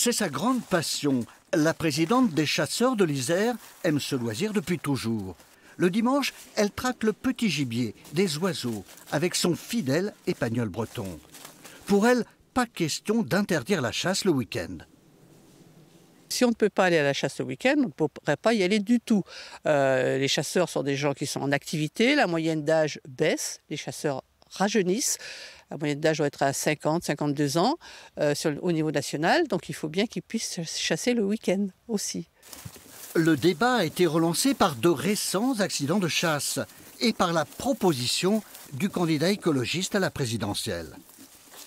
C'est sa grande passion. La présidente des chasseurs de l'Isère aime ce loisir depuis toujours. Le dimanche, elle traque le petit gibier, des oiseaux, avec son fidèle épagneul breton. Pour elle, pas question d'interdire la chasse le week-end. Si on ne peut pas aller à la chasse le week-end, on ne pourrait pas y aller du tout. Les chasseurs sont des gens qui sont en activité, la moyenne d'âge baisse, les chasseurs rajeunissent. La moyenne d'âge doit être à 50, 52 ans au niveau national, donc il faut bien qu'ils puissent chasser le week-end aussi. Le débat a été relancé par de récents accidents de chasse et par la proposition du candidat écologiste à la présidentielle.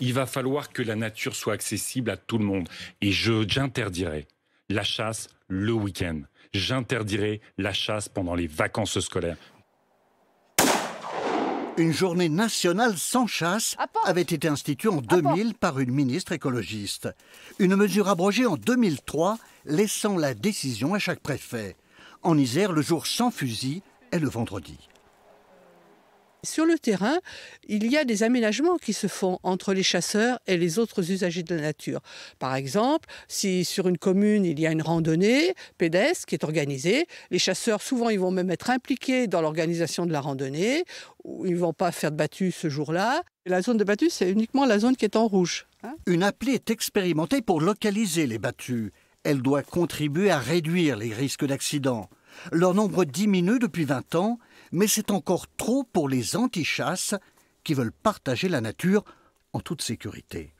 Il va falloir que la nature soit accessible à tout le monde. Et j'interdirai la chasse le week-end. J'interdirai la chasse pendant les vacances scolaires. Une journée nationale sans chasse avait été instituée en 2000 par une ministre écologiste. Une mesure abrogée en 2003, laissant la décision à chaque préfet. En Isère, le jour sans fusil est le vendredi. Sur le terrain, il y a des aménagements qui se font entre les chasseurs et les autres usagers de la nature. Par exemple, si sur une commune, il y a une randonnée pédestre qui est organisée, les chasseurs, souvent, ils vont même être impliqués dans l'organisation de la randonnée. Ils ne vont pas faire de battues ce jour-là. La zone de battue, c'est uniquement la zone qui est en rouge. Une appli est expérimentée pour localiser les battues. Elle doit contribuer à réduire les risques d'accident. Leur nombre diminue depuis 20 ans, mais c'est encore trop pour les anti-chasses qui veulent partager la nature en toute sécurité.